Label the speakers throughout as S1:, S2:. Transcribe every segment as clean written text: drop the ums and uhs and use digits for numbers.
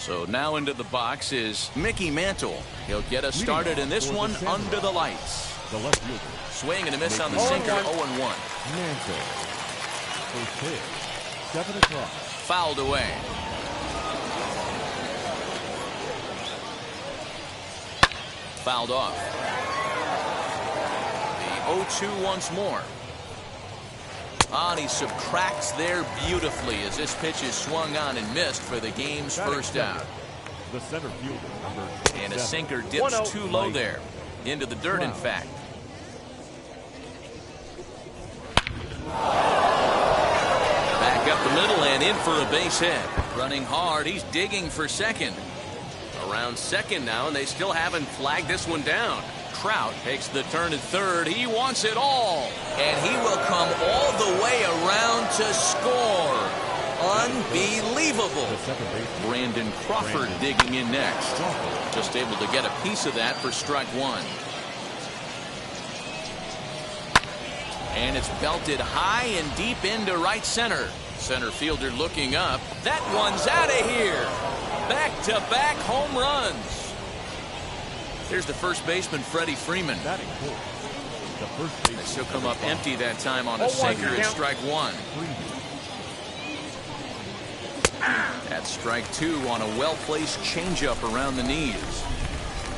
S1: So now into the box is Mickey Mantle. He'll get us started in this one under the lights.
S2: The left fielder.
S1: Swing and a miss on the sinker, 0-1.
S2: Mantle. First pitch, 7 o'clock.
S1: Fouled away. Fouled off. The 0-2 once more. And he subtracts there beautifully as this pitch is swung on and missed for the game's first out.
S2: The center fielder, number 7.
S1: And a sinker dips too low there. Into the dirt, in fact. Back up the middle and in for a base hit. Running hard, he's digging for second. Around second now, and they still haven't flagged this one down. Trout takes the turn at third. He wants it all. And he will come all the way around to score. Unbelievable. Brandon Crawford digging in next. Just able to get a piece of that for strike one. And it's belted high and deep into right center. Center fielder looking up. That one's out of here. Back-to-back home runs. Here's the first baseman, Freddie Freeman. He'll come up empty that time on a sinker at strike one. That's strike two on a well-placed changeup around the knees.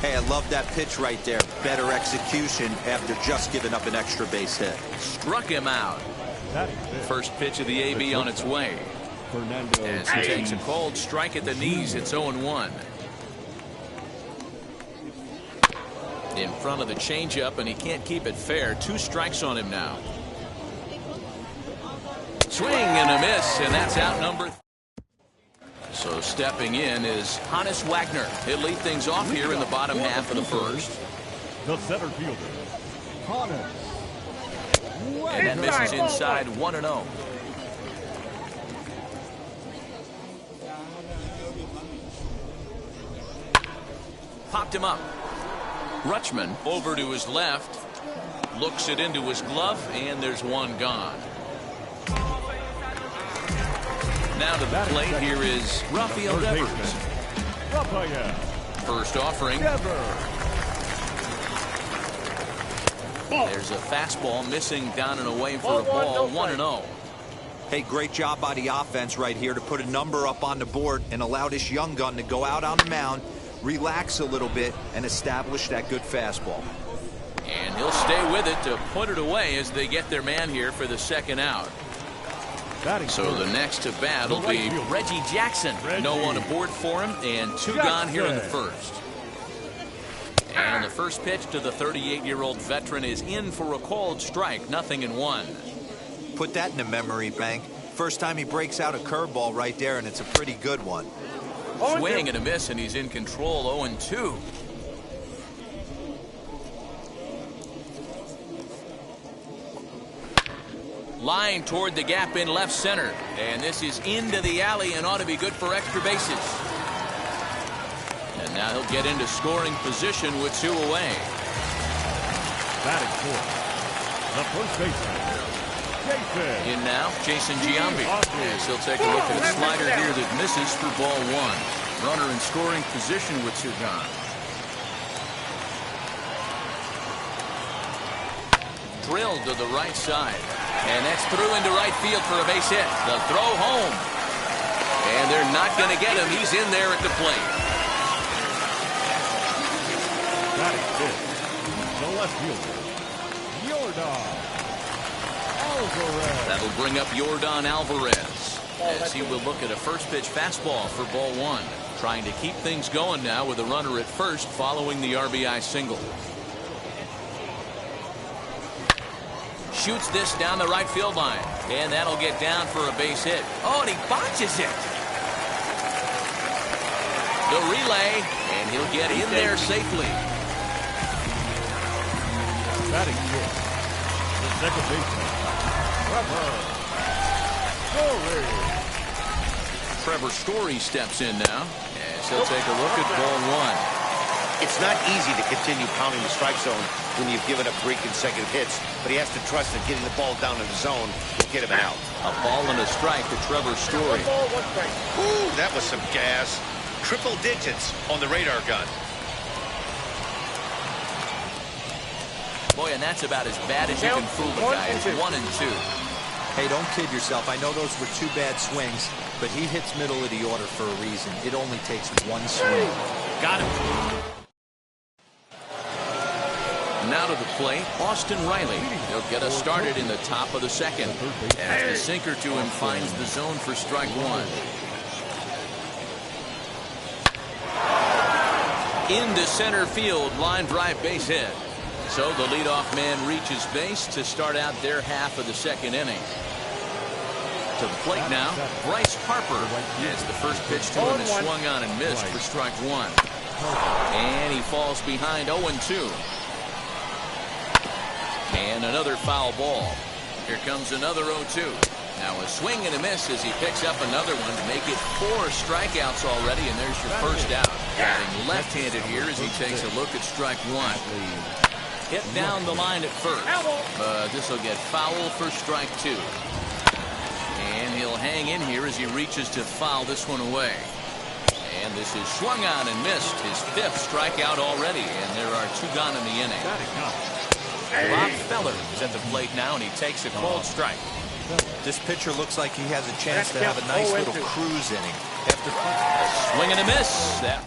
S3: Hey, I love that pitch right there. Better execution after just giving up an extra base hit.
S1: Struck him out. First pitch of the AB on its way. As he takes a cold strike at the knees, it's 0-1. In front of the changeup, and he can't keep it fair. 2 strikes on him now. Swing and a miss, and that's out number. So stepping in is Hannes Wagner. He'll lead things off here in the bottom half of the first.
S2: The center fielder, Hannes.
S1: And that misses inside, 1-0. Popped him up. Rutschman over to his left. Looks it into his glove, and there's one gone. Now to the plate here is Rafael Devers. First offering. There's a fastball missing down and away for a ball, 1-0.
S3: Hey, great job by the offense right here to put a number up on the board and allow this young gun to go out on the mound, relax a little bit, and establish that good fastball.
S1: And he'll stay with it to put it away as they get their man here for the second out. So the next to bat will be Reggie Jackson. No one aboard for him, and 2 gone here in the first. And the first pitch to the 38-year-old veteran is in for a called strike, 0-1.
S3: Put that in the memory bank. First time he breaks out a curveball right there, and it's a pretty good one.
S1: Swing and a miss, and he's in control, 0-2. Line toward the gap in left center. And this is into the alley and ought to be good for extra bases. And now he'll get into scoring position with 2 away.
S2: Batting fourth, the first baseman, Jason.
S1: In now, Jason Giambi. As he'll take a look at a slider here that misses for ball 1. Runner in scoring position with 2 gone. Drilled to the right side. And that's through into right field for a base hit. The throw home. And they're not going to get him. He's in there at the plate.
S2: Batting fifth, the left fielder, Yordan Alvarez.
S1: That'll bring up Yordan Alvarez as he will look at a first pitch fastball for ball 1. Trying to keep things going now with a runner at first following the RBI single. Shoots this down the right field line. And that'll get down for a base hit. Oh, and he botches it. The relay, and he'll get in there safely.
S2: Batting fifth, the second baseman,
S1: Trevor Story steps in now. As he'll take a look at ball 1.
S4: It's not easy to continue pounding the strike zone when you've given up 3 consecutive hits, but he has to trust that getting the ball down in the zone will get him an out.
S1: A ball and a strike to Trevor Story.
S4: Ooh, that was some gas. triple digits on the radar gun.
S1: Boy, and that's about as bad as you can fool the guy. It's 1 and 2.
S3: Hey, don't kid yourself. I know those were 2 bad swings, but he hits middle of the order for a reason. It only takes 1 swing.
S1: Got him. Now to the plate, Austin Riley. He'll get us started in the top of the second. As the sinker to him finds the zone for strike 1. Into center field, line drive base hit. So the leadoff man reaches base to start out their half of the second inning. To the plate now, Bryce Harper, as the first pitch to him is swung on and missed for strike 1. And he falls behind 0-2. And another foul ball. Here comes another 0-2. Now a swing and a miss as he picks up another one to make it 4 strikeouts already, and there's your first out. Batting left-handed here as he takes a look at strike 1. Hit down the line at first, but this will get foul for strike 2. And he'll hang in here as he reaches to foul this one away. And this is swung on and missed, his 5th strikeout already, and there are 2 gone in the inning. Bob Feller is at the plate now, and he takes a cold strike.
S3: This pitcher looks like he has a chance to have a nice little cruise inning. After
S1: a swing and a miss. That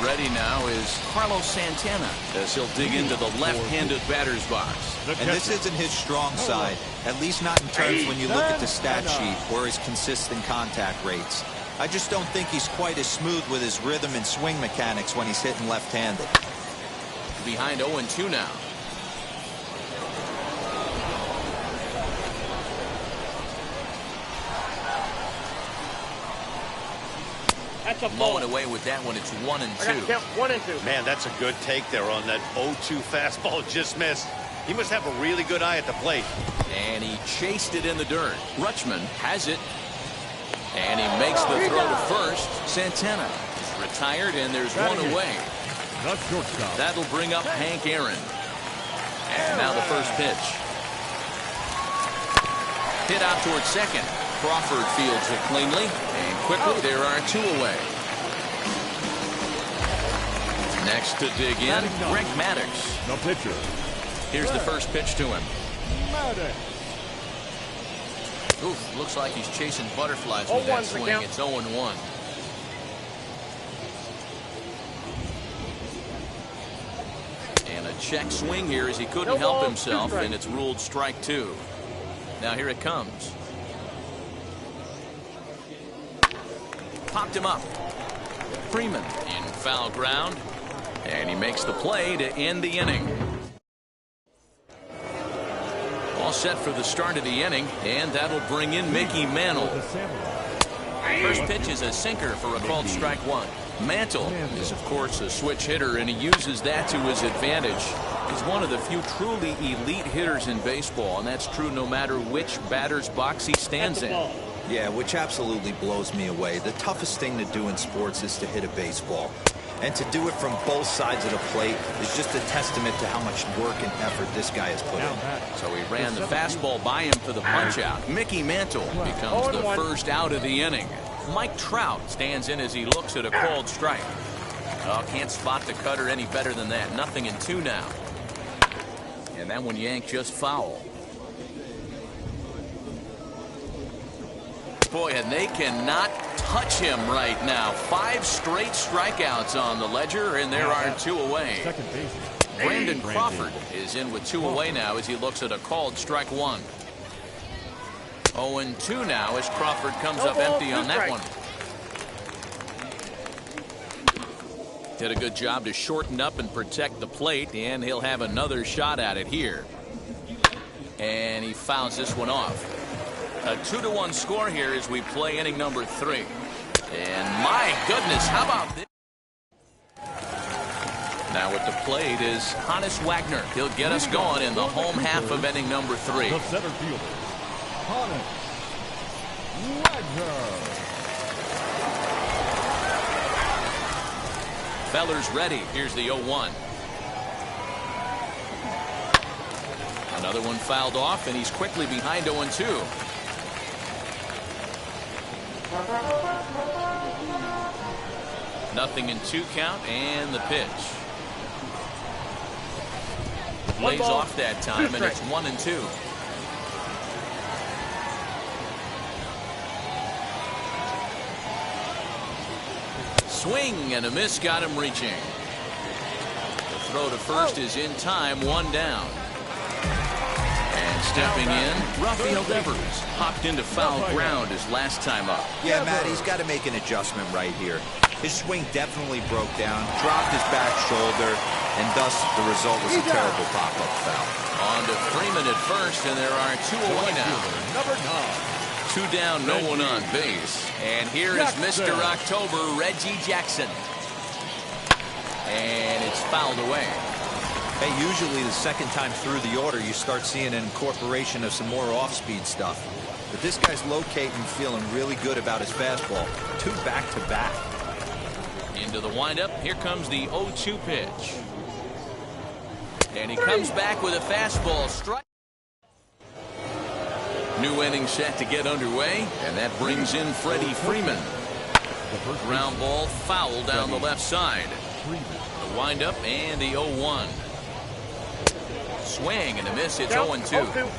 S1: ready now is Carlos Santana as he'll dig into the left-handed batter's box.
S3: And this isn't his strong side, at least not in terms when you look at the stat sheet or his consistent contact rates. I just don't think he's quite as smooth with his rhythm and swing mechanics when he's hitting left-handed.
S1: Behind 0-2 now. Blowing away with that one. It's 1 and 2.
S5: 1 and 2.
S4: Man, that's a good take there on that 0-2 fastball. Just missed. He must have a really good eye at the plate.
S1: And he chased it in the dirt. Rutschman has it. And he makes the throw to first. Santana is retired, and there's 1 away. That'll bring up Hank Aaron. And now the first pitch. Hit out towards second. Crawford fields it cleanly, and quickly there are 2 away. Next to dig in, Greg Maddux.
S2: The pitcher.
S1: Here's the first pitch to him. Oof, looks like he's chasing butterflies with that swing. It's 0-1. And a check swing here as he couldn't help himself, and it's ruled strike 2. Now here it comes. Popped him up. Freeman in foul ground, and he makes the play to end the inning. All set for the start of the inning, and that'll bring in Mickey Mantle. First pitch is a sinker for a called strike 1. Mantle is, of course, a switch hitter, and he uses that to his advantage. He's one of the few truly elite hitters in baseball, and that's true no matter which batter's box he stands in.
S3: Yeah, which absolutely blows me away. The toughest thing to do in sports is to hit a baseball. And to do it from both sides of the plate is just a testament to how much work and effort this guy has put in.
S1: So he ran the fastball by him for the punch-out. Mickey Mantle becomes the first out of the inning. Mike Trout stands in as he looks at a called strike. Oh, can't spot the cutter any better than that. 0-2 now. And that one yanked just foul. Boy, and they cannot touch him right now. 5 straight strikeouts on the ledger, and there are 2 away. Brandon Crawford is in with 2 away now as he looks at a called strike 1. 0-2 now as Crawford comes up empty on that one. Did a good job to shorten up and protect the plate, and he'll have another shot at it here. And he fouls this one off. A 2-1 score here as we play inning number 3. And my goodness, how about this? Now at the plate is Hannes Wagner. He'll get us going in the home half of inning number 3.
S2: The center fielder, Hannes Wagner.
S1: Feller's ready. Here's the 0-1. Another one fouled off, and he's quickly behind 0-2. Nothing in 2 count, and the pitch. Lays off that time, and it's 1-2. Swing and a miss, got him reaching. The throw to first is in time, 1 down. And stepping in, Rafael Devers hopped into foul ground his last time up.
S3: Yeah, Matt, he's got to make an adjustment right here. His swing definitely broke down, dropped his back shoulder, and thus the result was a terrible pop-up foul.
S1: On to Freeman at first, and there are 2 away now.
S2: Number 9.
S1: 2 down, no one on base. And here is Mr. October, Reggie Jackson. And it's fouled away.
S3: Hey, usually the second time through the order, you start seeing an incorporation of some more off-speed stuff. But this guy's locating, feeling really good about his fastball. 2 back-to-back.
S1: Into the windup. Here comes the 0-2 pitch. And he comes back with a fastball strike. New inning set to get underway, and that brings in Freddie Freeman. Ground ball foul down the left side. The windup and the 0-1. Swing and a miss. It's 0-2.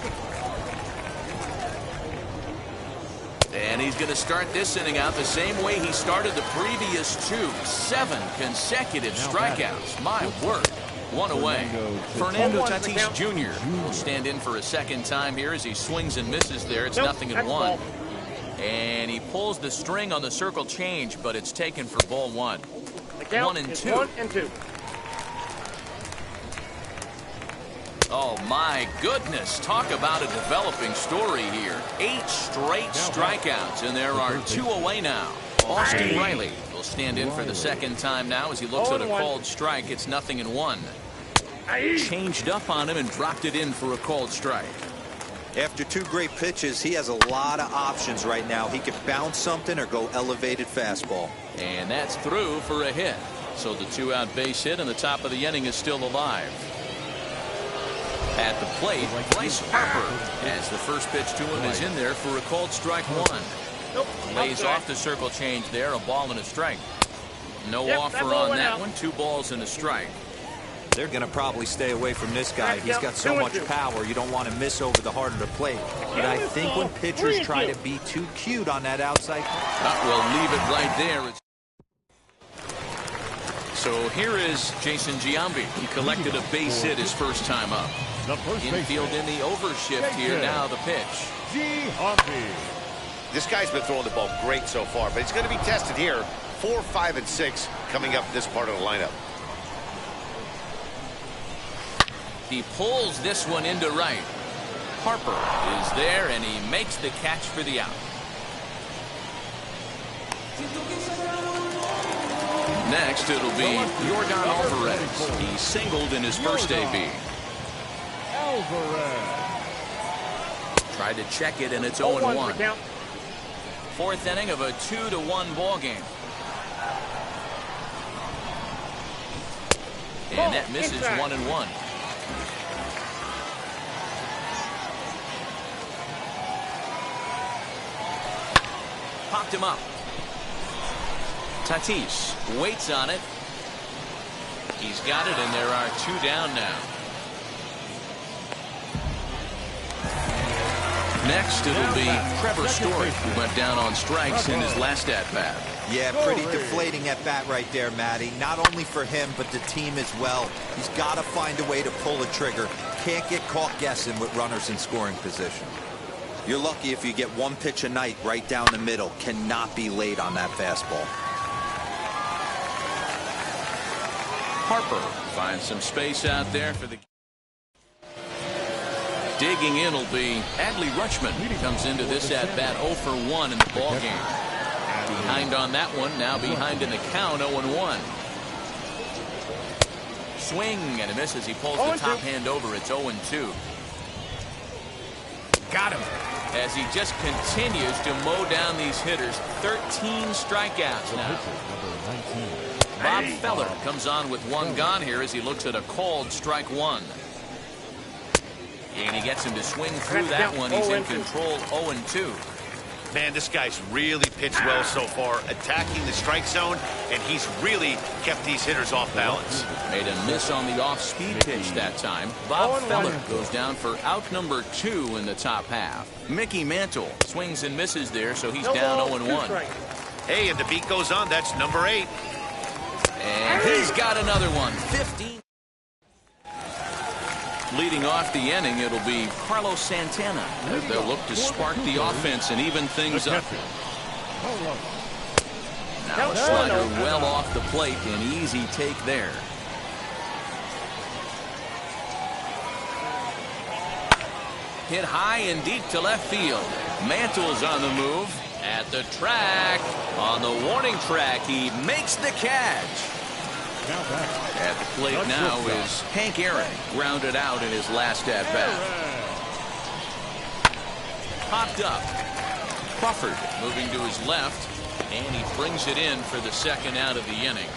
S1: And he's going to start this inning out the same way he started the previous 2. 7 consecutive strikeouts. My word. 1 away. Fernando Tatis Jr. will stand in for a second time here as he swings and misses there. It's 0-1. And he pulls the string on the circle change, but it's taken for ball 1. 1-2. Oh, my goodness. Talk about a developing story here. 8 straight strikeouts, and there are 2 away now. Austin Riley will stand in for the second time now as he looks at a called strike. It's 0-1. Changed up on him and dropped it in for a called strike.
S3: After 2 great pitches, he has a lot of options right now. He could bounce something or go elevated fastball.
S1: And that's through for a hit. So the 2-out base hit, and the top of the inning is still alive. At the plate, Bryce Harper, as the first pitch to him is in there for a called strike 1. Lays off the circle change there, a ball and a strike. No offer on that one. 2 balls and a strike.
S3: They're going to probably stay away from this guy. He's got so much power, you don't want to miss over the heart of the plate. But I think when pitchers try to be too cute on that outside,
S1: we'll leave it right there. So here is Jason Giambi. He collected a base hit his first time up. Infield in the overshift here. Now the pitch.
S4: This guy's been throwing the ball great so far, but he's going to be tested here. 4, 5, and 6 coming up this part of the lineup.
S1: He pulls this one into right. Harper is there, and he makes the catch for the out. Next, it'll be Yordan Alvarez. He singled in his first AB. Tried to check it, and it's 0-1. 4th inning of a 2-1 ball game. And that misses 1-1. Popped him up. Tatis waits on it. He's got it, and there are 2 down now. Next, it'll be Trevor Story, who went down on strikes in his last at-bat.
S3: Yeah, pretty deflating at-bat right there, Matty. Not only for him, but the team as well. He's got to find a way to pull a trigger. Can't get caught guessing with runners in scoring position. You're lucky if you get 1 pitch a night right down the middle. Cannot be late on that fastball.
S1: Harper finds some space out there for the... Digging in will be Adley Rutschman. He comes into this at-bat 0 for 1 in the ball game. Behind on that one, now behind in the count, 0-1. Swing and a miss as he pulls the top hand over. It's 0-2. Got him. As he just continues to mow down these hitters. 13 strikeouts now. Bob Feller comes on with 1 gone here as he looks at a called strike 1. And he gets him to swing through that one. He's in control, 0-2.
S4: Man, this guy's really pitched well so far, attacking the strike zone, and he's really kept these hitters off balance.
S1: Made a miss on the off-speed pitch that time. Bob Feller goes down for out number 2 in the top half. Mickey Mantle swings and misses there, so he's down 0-1.
S4: Hey, and the beat goes on. That's number 8.
S1: And he's got another one. 15. Leading off the inning, it'll be Carlos Santana as they'll look to spark the offense and even things up. Now a slider well off the plate, an easy take there. Hit high and deep to left field. Mantle's on the move at the track. On the warning track, he makes the catch. At the plate now is Hank Aaron, grounded out in his last at-bat. Popped up. Crawford moving to his left, and he brings it in for the second out of the inning.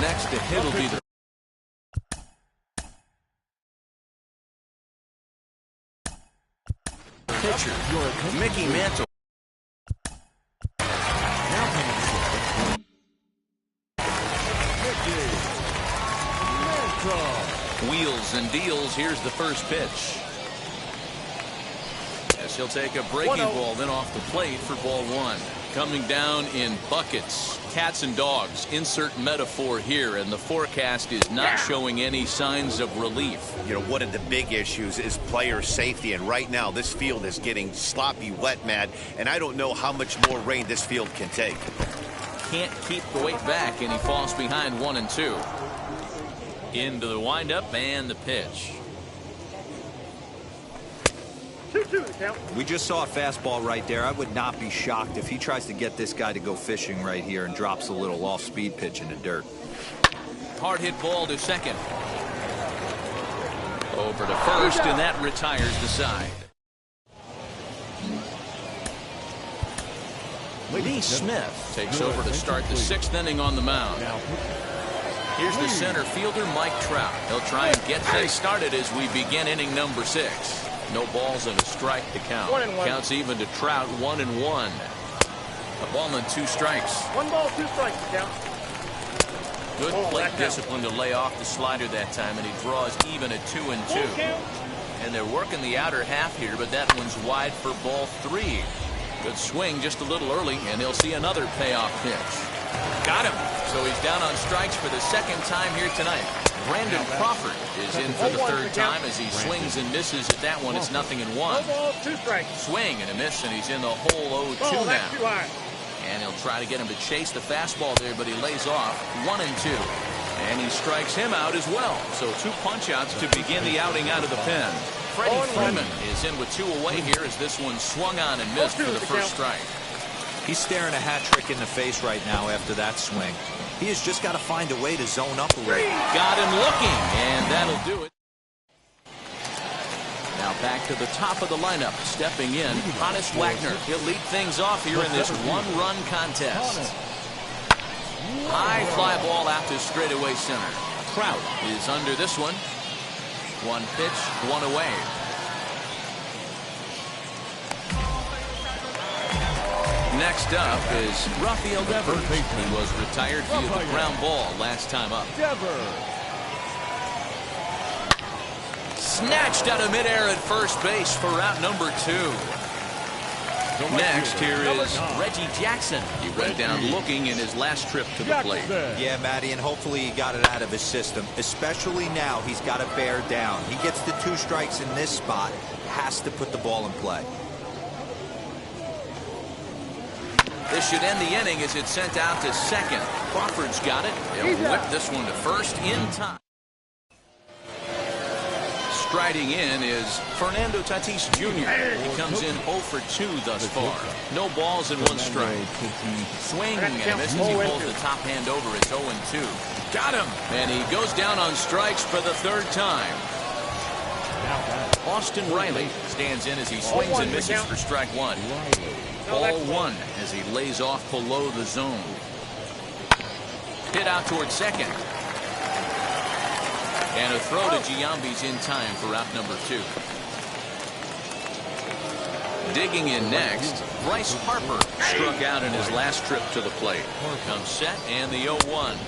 S1: Next to hit will be the pitcher, Mickey Mantle. Wheels and deals. Here's the first pitch. As he'll take a breaking ball, then off the plate for ball 1. Coming down in buckets. Cats and dogs. Insert metaphor here, and the forecast is not showing any signs of relief.
S4: You know, one of the big issues is player safety, and right now this field is getting sloppy, wet, mad, and I don't know how much more rain this field can take.
S1: Can't keep the weight back, and he falls behind 1-2. Into the windup and the pitch.
S2: 2-2 the count.
S3: We just saw a fastball right there. I would not be shocked if he tries to get this guy to go fishing right here and drops a little off-speed pitch in the dirt.
S1: Hard hit ball to second. Over to first, and that retires the side. Lee Smith takes over to start the 6th inning on the mound. Here's the center fielder, Mike Trout. He'll try and get things started as we begin inning number 6. No balls and a strike to count. Counts even to Trout, 1-1. A ball and 2 strikes.
S2: 1 ball, 2 strikes to count.
S1: Good plate discipline to lay off the slider that time, and he draws even at 2-2. And they're working the outer half here, but that one's wide for ball 3. Good swing just a little early, and he'll see another payoff pitch. Got him. So he's down on strikes for the 2nd time here tonight. Brandon Crawford is in for the 3rd time as he swings and misses at that one. It's 0-1.
S2: 1 ball, 2 strikes.
S1: Swing and a miss, and he's in the hole 0-2 now. And he'll try to get him to chase the fastball there, but he lays off 1-2. And he strikes him out as well. So 2 punch-outs to begin the outing out of the pen. Freddie Freeman is in with 2 away here as this one swung on and missed for the first strike.
S3: He's staring a hat trick in the face right now after that swing. He has just got to find a way to zone up a little.
S1: Got him looking, and that'll do it. Now back to the top of the lineup. Stepping in, Honest Wagner. He'll lead things off here in this 1-run contest. High fly ball out to straightaway center. Trout is under this one. 1 pitch, 1 away. Next up is Rafael Devers. He was retired via the ground ball last time up. Snatched out of midair at first base for route number 2. Next here is Reggie Jackson. He went down looking in his last trip to the plate.
S3: Yeah, Matty, and hopefully he got it out of his system. Especially now, he's got to bear down. He gets the 2 strikes in this spot. Has to put the ball in play.
S1: This should end the inning as it's sent out to second. Crawford's got it. He'll whip this one to first in time. Striding in is Fernando Tatis Jr. He comes in 0 for 2 thus far. No balls and 1 strike. Swing and misses. He pulls the top hand over. It's 0-2. Got him. And he goes down on strikes for the 3rd time. Austin Riley stands in as he swings and misses for strike 1. Ball 1 as he lays off below the zone. Hit out towards second. And a throw to Giambi's in time for out number 2. Digging in next, Bryce Harper struck out in his last trip to the plate. Comes set and the 0-1.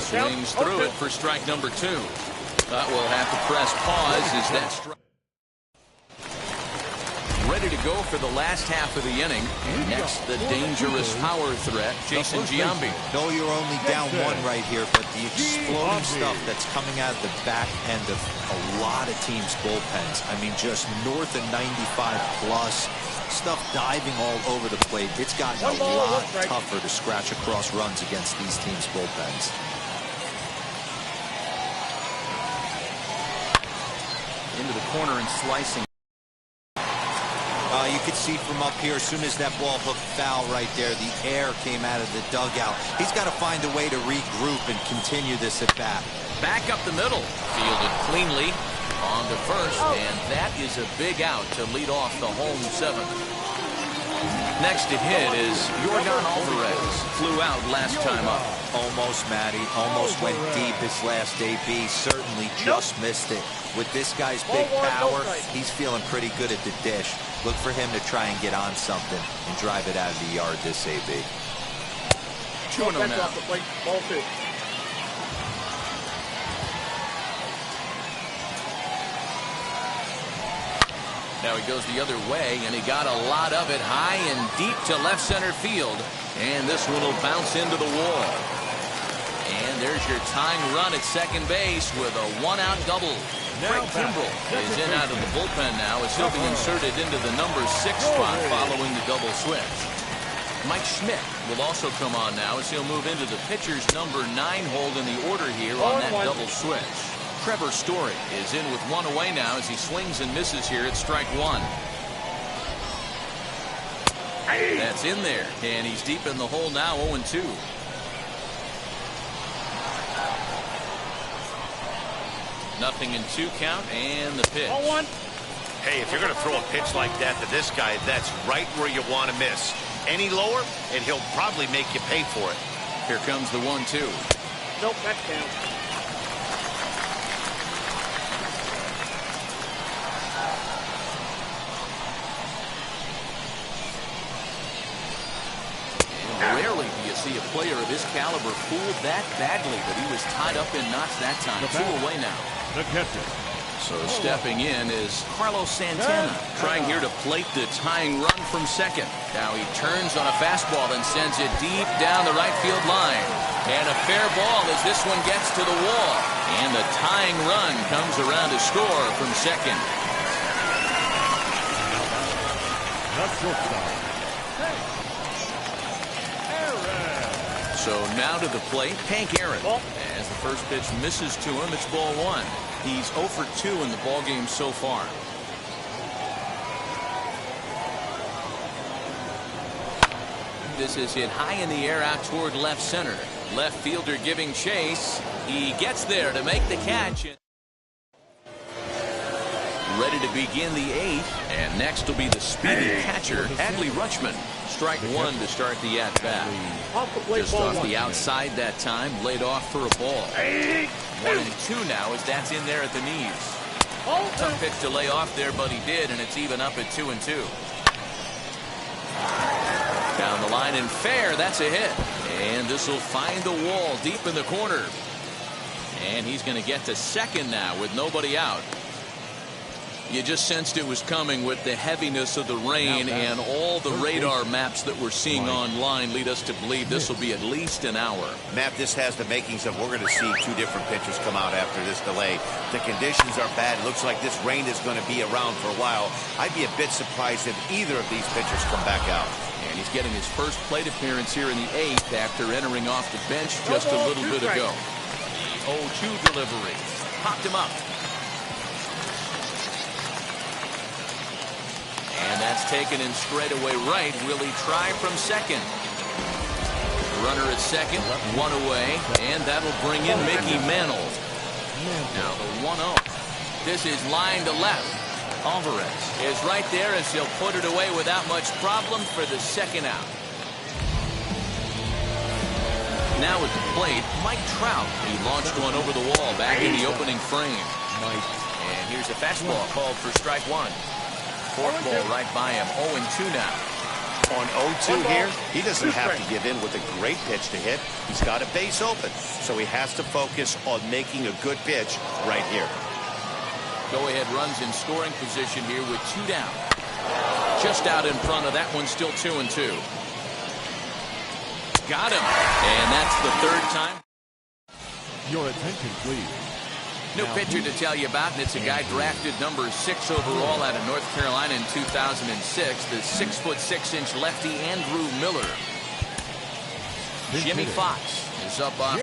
S1: Swings through it for strike number 2. But we'll have to press pause as that strike. Ready to go for the last half of the inning. And next, the dangerous power threat, Jason Giambi.
S3: No, you're only down 1 right here, but the exploding stuff that's coming out of the back end of a lot of teams' bullpens. I mean, just north of 95 plus. Stuff diving all over the plate. It's gotten a lot tougher to scratch across runs against these teams' bullpens.
S1: Into the corner and slicing.
S3: You could see from up here, as soon as that ball hooked foul right there, the air came out of the dugout. He's got to find a way to regroup and continue this at bat.
S1: Back up the middle. Fielded cleanly on the first, and that is a big out to lead off the home 7th. Next to hit is Yordan Alvarez. Flew out last time up.
S3: Almost, Matty. Almost went deep his last AB. Certainly just missed it. With this guy's big power, he's feeling pretty good at the dish. Look for him to try and get on something and drive it out of the yard this AB.
S1: 2-0 now. Now he goes the other way, and he got a lot of it high and deep to left center field. And this one will bounce into the wall. And there's your tying run at second base with a 1-out double. Craig Kimbrell is in out of the bullpen now as he'll be inserted into the number 6 spot following the double switch. Mike Schmidt will also come on now as he'll move into the pitcher's number 9 hold in the order here on that double switch. Trevor Story is in with 1 away now as he swings and misses here at strike 1. That's in there, and he's deep in the hole now, 0-2. Nothing in 2 count, and the pitch.
S4: Hey, if you're going to throw a pitch like that to this guy, that's right where you want to miss. Any lower, and he'll probably make you pay for it.
S1: Here comes the 1-2.
S5: Nope, that's down.
S1: Rarely do you see a player of his caliber fooled that badly, but he was tied up in knots that time. 2 away now.
S2: The catcher.
S1: So stepping in is Carlos Santana, trying here to plate the tying run from second. Now he turns on a fastball and sends it deep down the right field line. And a fair ball as this one gets to the wall. And the tying run comes around to score from second.
S2: That's shortstop.
S1: So now to the plate, Hank Aaron. As the first pitch misses to him, it's ball 1. He's 0 for 2 in the ball game so far. This is hit high in the air out toward left center. Left fielder giving chase. He gets there to make the catch. Ready to begin the 8th, and next will be the speedy catcher, Adley Rutschman. Strike 1 to start the at-bat. Just off the outside that time, laid off for a ball. 1-2 now as that's in there at the knees. Tough pitch to lay off there, but he did, and it's even up at 2-2. Down the line and fair, that's a hit. And this will find the wall deep in the corner. And he's going to get to second now with nobody out. You just sensed it was coming with the heaviness of the rain, and all the radar maps that we're seeing online lead us to believe this will be at least an hour.
S4: Matt, this has the makings of we're going to see 2 different pitchers come out after this delay. The conditions are bad. It looks like this rain is going to be around for a while. I'd be a bit surprised if either of these pitchers come back out.
S1: And he's getting his first plate appearance here in the 8th after entering off the bench just a little bit ago. 0-2 delivery. Popped him up. And that's taken in straightaway right. Will he try from second? Runner at second, 1 away, and that'll bring in Mickey Mantle. Now the 1-0. This is line to left. Alvarez is right there as he'll put it away without much problem for the second out. Now at the plate, Mike Trout. He launched one over the wall back in the opening frame. And here's a fastball called for strike 1. Forkball right by him. 0-2 now.
S4: On 0-2 here, he doesn't have to give in with a great pitch to hit. He's got a base open, so he has to focus on making a good pitch right here.
S1: Go-ahead runs in scoring position here with 2 down. Just out in front of that one, still 2-2. Got him, and that's the 3rd time.
S2: Your attention, please.
S1: New pitcher to tell you about, and it's a guy drafted number 6 overall out of North Carolina in 2006. The 6'6" lefty Andrew Miller. Jimmy Fox is up on.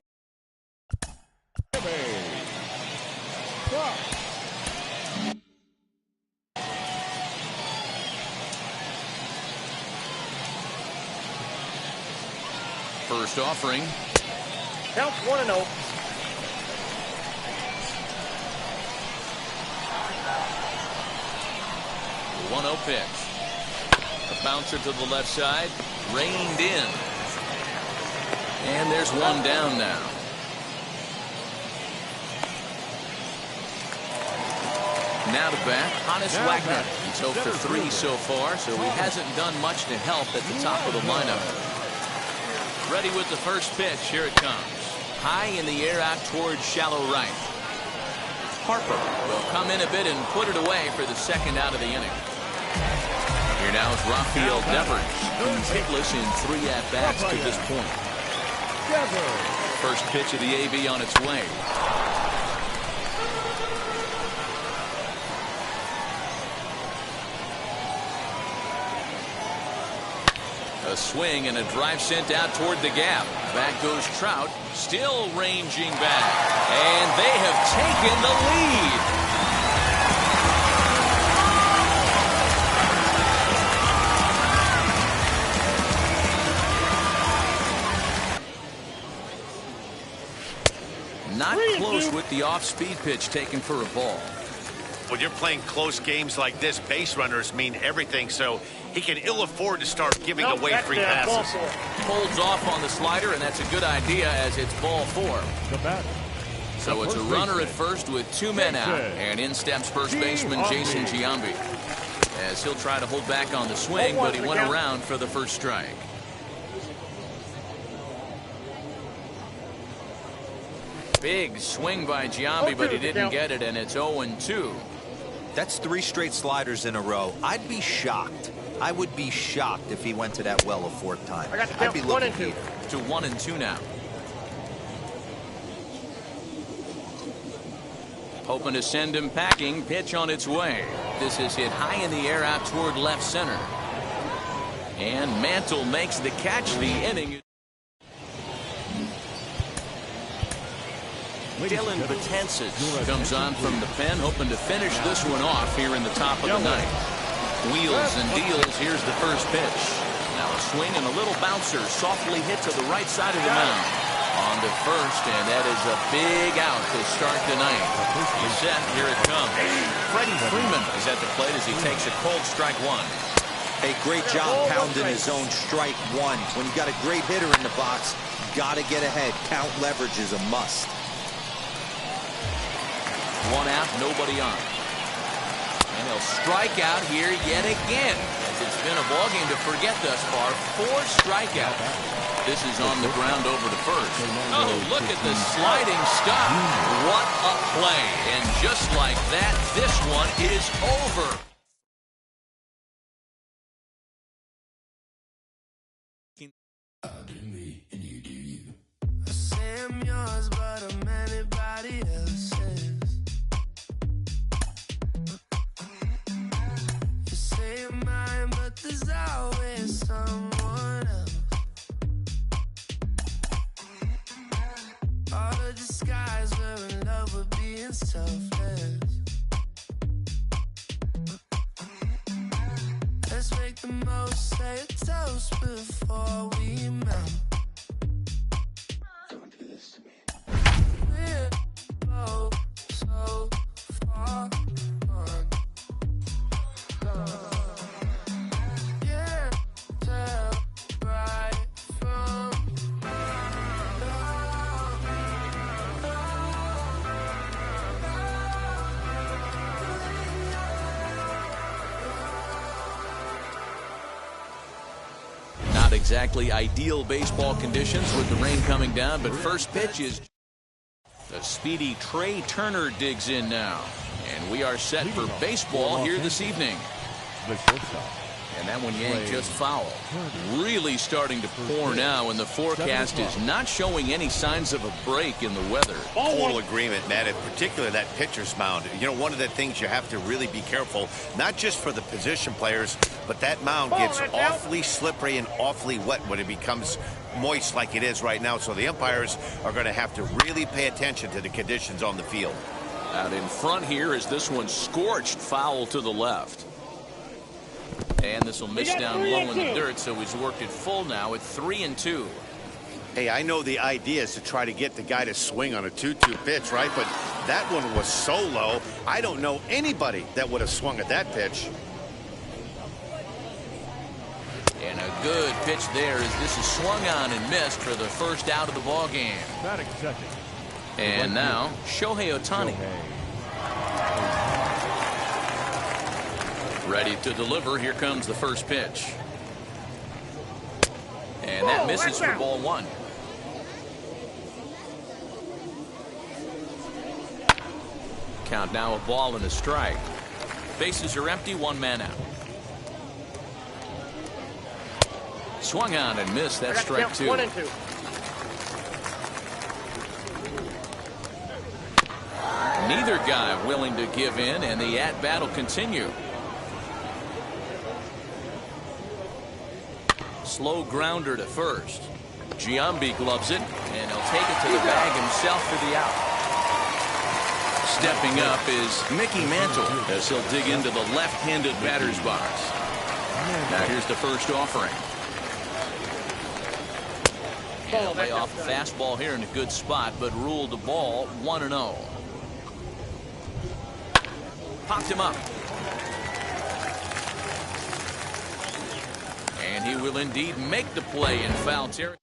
S1: First offering.
S5: Count 1-0.
S1: 1-0 pitch. A bouncer to the left side. Reined in. And there's 1 down now. Now to bat, Hannes Wagner. He's 0 for 3 so far, so he hasn't done much to help at the top of the lineup. Ready with the first pitch. Here it comes. High in the air out towards shallow right. Harper will come in a bit and put it away for the 2nd out of the inning. Here now is Rafael Devers, who's hitless in 3 at-bats to this point. First pitch of the AB on its way. A swing and a drive sent out toward the gap. Back goes Trout, still ranging back. And they have taken the lead. Not close with the off-speed pitch taken for a ball.
S4: When you're playing close games like this, base runners mean everything, so he can ill afford to start giving away free passes.
S1: Holds off on the slider, and that's a good idea as it's ball 4. So it's a runner at first with 2 men out, and in steps first baseman Jason Giambi, as he'll try to hold back on the swing, but he went around for the first strike. Big swing by Giambi, but he didn't get it, and it's 0-2.
S3: That's 3 straight sliders in a row. I'd be shocked. I would be shocked if he went to that well a 4th time. I'd be looking here.
S1: To 1-2 now. Hoping to send him packing. Pitch on its way. This is hit high in the air out toward left center. And Mantle makes the catch. The inning. Dylan Betances comes on from the pen, hoping to finish this one off here in the top of the 9th. Wheels and deals. Here's the first pitch. Now a swing and a little bouncer, softly hit to the right side of the mound. On to first, and that is a big out to start the 9th. He's set. Here it comes. Freddie Freeman is at the plate as he takes a cold strike 1.
S3: Hey, great job pounding his own strike 1. When you got a great hitter in the box, got to get ahead. Count leverage is a must.
S1: 1 out, nobody on. And he'll strike out here yet again. As it's been a ballgame to forget thus far. 4 strikeouts. This is on the ground over to first. Oh, look at the sliding stop. What a play. And just like that, this one is over.
S6: I'm yours, but I'm anybody else's. You say you're mine, but there's always someone else. All the disguise, we're in love with being selfless. Let's make the most, say a toast before we melt. So far gone. Can't tell right from wrong.
S1: exactly ideal baseball conditions with the rain coming down, but first pitch is the speedy Trey Turner digs in now. And we are set for baseball here this evening. And that one yanked just foul. Really starting to pour now, and the forecast is not showing any signs of a break in the weather.
S4: Total agreement, Matt, in particular that pitcher's mound. You know, one of the things you have to really be careful, not just for the position players, but that mound gets awfully slippery and awfully wet when it becomes moist like it is right now. So the umpires are going to have to really pay attention to the conditions on the field.
S1: Out in front here is this one scorched foul to the left. And this will miss down low in the dirt, so he's worked it full now at 3-2.
S4: Hey, I know the idea is to try to get the guy to swing on a 2-2 pitch, right? But that one was so low, I don't know anybody that would have swung at that pitch.
S1: And a good pitch there as this is swung on and missed for the first out of the ball game. And now Shohei Ohtani. Ready to deliver. Here comes the first pitch. And that misses for ball one. Count now a ball and a strike. Bases are empty, one man out. Swung on and missed. That's strike two.
S5: 1-2.
S1: Neither guy willing to give in, and the at-bat will continue. Slow grounder to first. Giambi gloves it, and he'll take it to the bag himself for the out. Stepping up is Mickey Mantle as he'll dig into the left-handed batter's box. Now here's the first offering. He'll lay off a fastball here in a good spot, but ruled the ball 1-0. Popped him up. And he will indeed make the play in foul territory.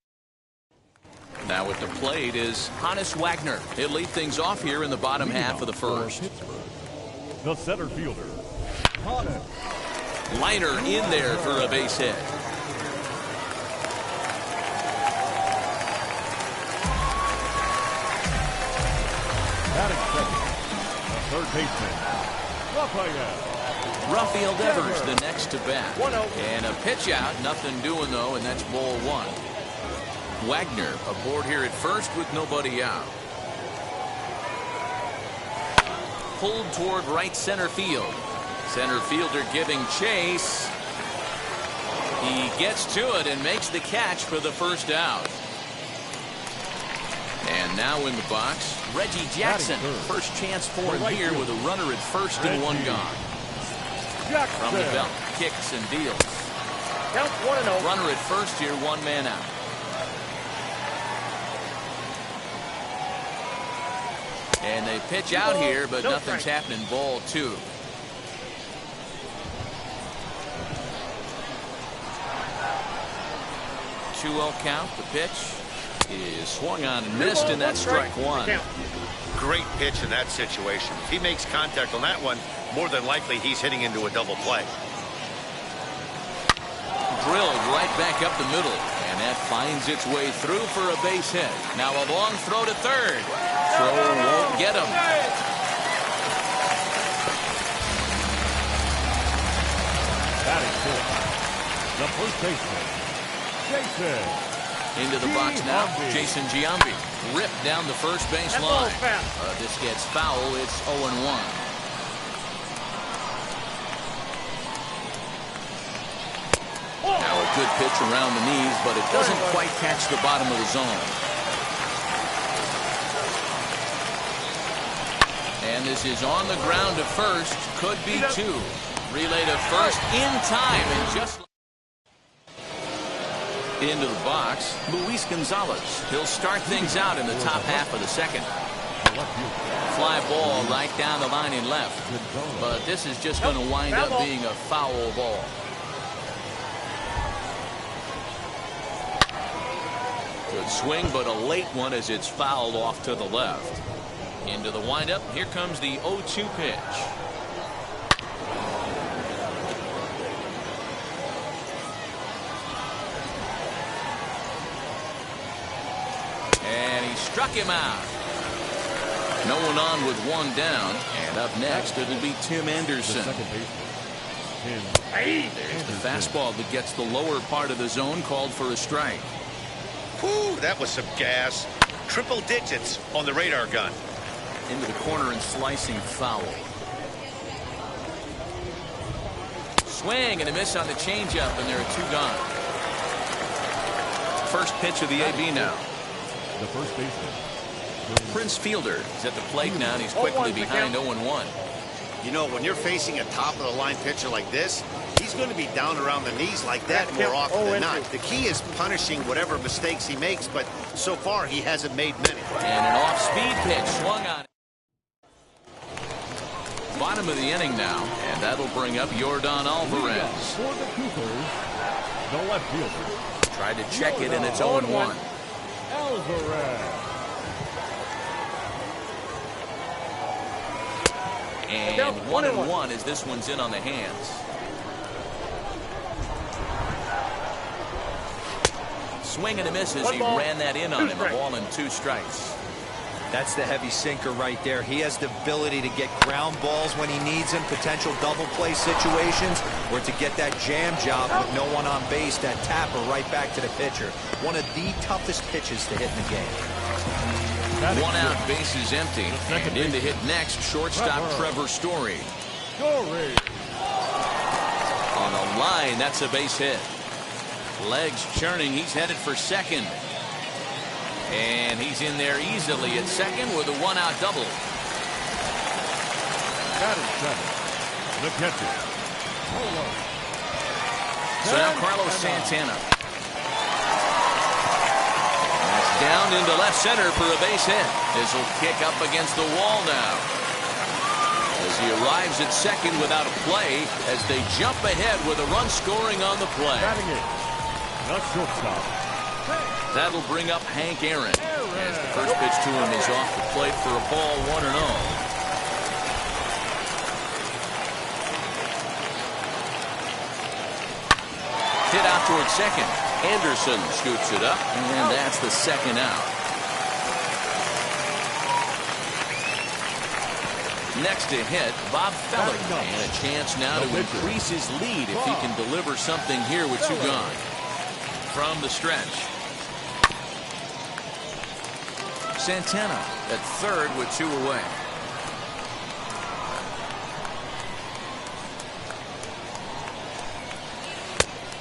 S1: Now at the plate is Honus Wagner. He'll lead things off here in the bottom half of the first.
S2: The center fielder, Honus.
S1: Liner in there for a base hit.
S2: Batting second, the third baseman, Raphael.
S1: Rafael Devers the next to bat. And a pitch out, nothing doing though, and that's ball one. Wagner aboard here at first with nobody out. Pulled toward right center field. Center fielder giving chase. He gets to it and makes the catch for the first out. And now in the box, Reggie Jackson. First chance for him here with a runner at first and one gone. From the belt, kicks and deals.
S5: Count 1-0.
S1: Runner at first here, one man out. And they pitch out here, but nothing's happening. Ball two. 2-0 count. The pitch is swung on and missed, and that's strike one.
S4: Great pitch in that situation. If he makes contact on that one, more than likely he's hitting into a double play.
S1: Drilled right back up the middle, and that finds its way through for a base hit. Now a long throw to third. Throw won't get him.
S2: Batting fifth, the first baseman, Jason.
S1: Into the box now, Jason Giambi. Ripped down the first base line. This gets foul. It's 0-1. Now a good pitch around the knees, but it doesn't quite catch the bottom of the zone. And this is on the ground to first. Could be two. Relay to first in time, and just into the box, Luis Gonzalez. He'll start things out in the top half of the second. Fly ball right down the line in left. But this is just going to wind up being a foul ball. Good swing, but a late one as it's fouled off to the left. Into the windup. Here comes the 0-2 pitch. struck him out. No one on with one down. And up next, it'll be Tim Anderson.
S2: Second baseman.
S1: There's the fastball that gets the lower part of the zone, called for a strike.
S4: Whew, that was some gas. Triple digits on the radar gun.
S1: Into the corner and slicing foul. Swing and a miss on the changeup, and there are two gone. First pitch of the AB now.
S2: The first baseman.
S1: Prince Fielder is at the plate now, and he's quickly behind 0-1.
S4: You know, when you're facing a top-of-the-line pitcher like this, he's going to be down around the knees like that more often than not. The key is punishing whatever mistakes he makes, but so far he hasn't made many.
S1: And an off-speed pitch swung on it. Bottom of the inning now, and that'll bring up Yordan Alvarez.
S2: For the Cougars, the left fielder.
S1: Tried to check it, and it's 0-1.
S2: Alvarez.
S1: And 1-1 as this one's in on the hands. Swing and a miss as he ran that in on him. A ball and 2 strikes.
S3: That's the heavy sinker right there. He has the ability to get ground balls when he needs them, potential double play situations, or to get that jam job with no one on base, that tapper right back to the pitcher. One of the toughest pitches to hit in the game.
S1: One out, bases empty. And in to hit next, shortstop Trevor Story. On the line, that's a base hit. Legs churning, he's headed for second. And he's in there easily at second with a 1-out double.
S2: Batting seven, the catcher.
S1: So now Carlos Santana. That's down into left center for a base hit. This will kick up against the wall now. As he arrives at second without a play, as they jump ahead with a run scoring on the play.
S2: Batting it, the shortstop.
S1: That'll bring up Hank Aaron. As the first pitch to him is off the plate for a ball, 1-0. Hit out toward second. Anderson scoops it up, and that's the second out. Next to hit, Bob Feller. And a chance now to increase his lead if he can deliver something here with 2 gone. From the stretch. Santana at third with 2 away.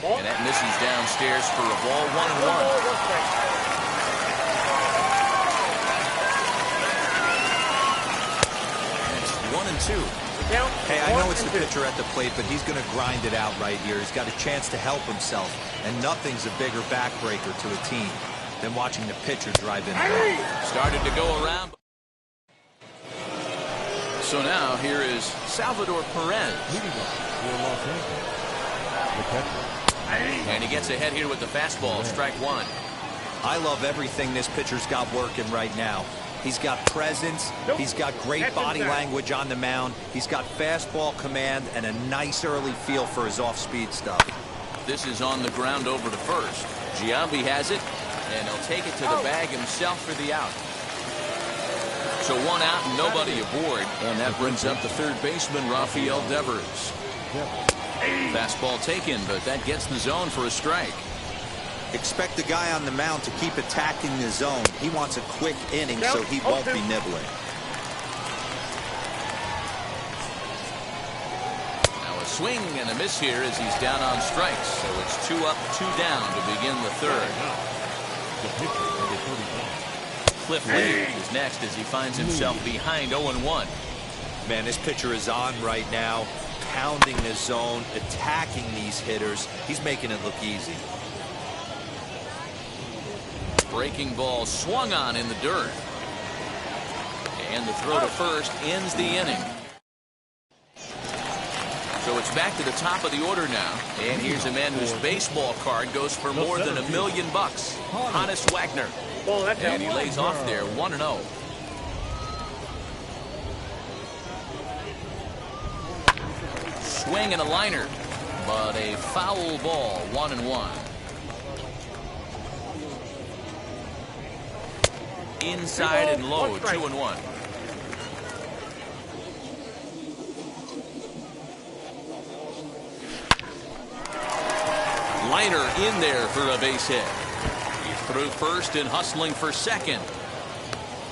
S1: And that misses downstairs for a ball, 1-1. It's 1-2.
S3: Hey, I know it's the pitcher at the plate, but he's going to grind it out right here. He's got a chance to help himself, and nothing's a bigger backbreaker to a team than watching the pitcher drive in.
S1: Started to go around. So now here is Salvador Perez. And he gets ahead here with the fastball, strike 1.
S3: I love everything this pitcher's got working right now. He's got presence. He's got great body language on the mound. He's got fastball command and a nice early feel for his off-speed stuff.
S1: This is on the ground over to first. Giambi has it, and he'll take it to the bag himself for the out. So 1 out and nobody aboard, and that brings up the third baseman, Rafael Devers. Fastball taken, but that gets the zone for a strike.
S3: Expect the guy on the mound to keep attacking the zone. He wants a quick inning, so he won't be nibbling.
S1: Now a swing and a miss here as he's down on strikes. So it's 2 up, 2 down to begin the third. Cliff Lee is next as he finds himself behind 0-1.
S3: Man, this pitcher is on right now, pounding the zone, attacking these hitters. He's making it look easy.
S1: Breaking ball swung on in the dirt. And the throw to first ends the inning. So it's back to the top of the order now. And here's a man whose baseball card goes for more than $1 million. Honus Wagner. And he lays off there 1-0. Swing and a liner. But a foul ball, 1-1. inside and low. 2-1. Liner in there for a base hit. He's through first and hustling for second.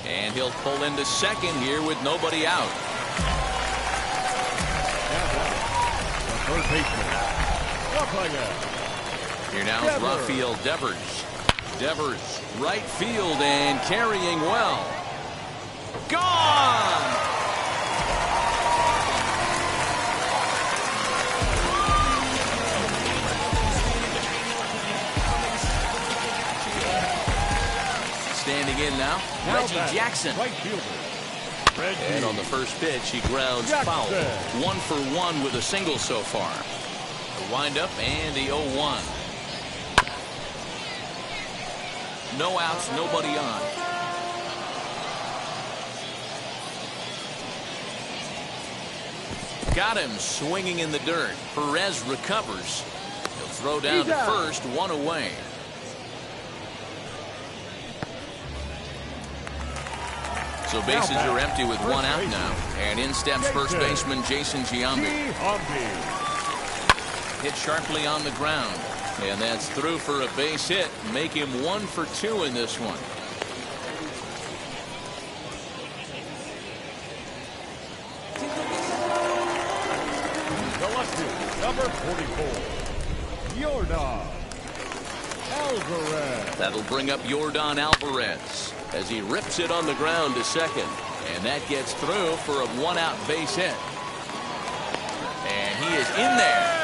S1: And he'll pull into second here with nobody out.
S2: Third baseman.
S1: Here now is Rafael Devers. Devers, right field and carrying well. Gone! Standing in now, Reggie Jackson.
S2: Right fielder.
S1: And on the first pitch, he grounds foul. 1 for 1 with a single so far. The windup and the 0-1. No outs, nobody on. Got him swinging in the dirt. Perez recovers. He'll throw down to first, 1 away. So bases are empty with 1 out now. And in steps first baseman Jason Giambi. Hit sharply on the ground. And that's through for a base hit. Make him 1 for 2 in this one.
S2: Number 44. Yordan Alvarez.
S1: That'll bring up Yordan Alvarez as he rips it on the ground to second. And that gets through for a 1-out base hit. And he is in there.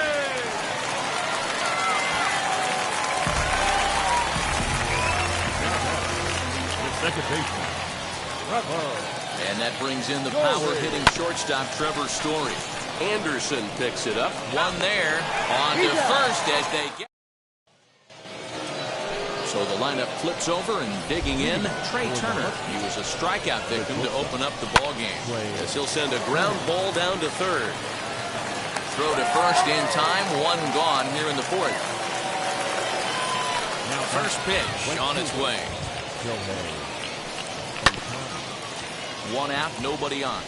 S2: Second baseman.
S1: And that brings in the power-hitting shortstop Trevor Story. Anderson picks it up. 1 there. On to first as they get. So the lineup flips over and digging in, Trey Turner. He was a strikeout victim to open up the ball game. As he'll send a ground ball down to third. Throw to first in time. 1 gone here in the 4th. First pitch on its way. 1 out, nobody on.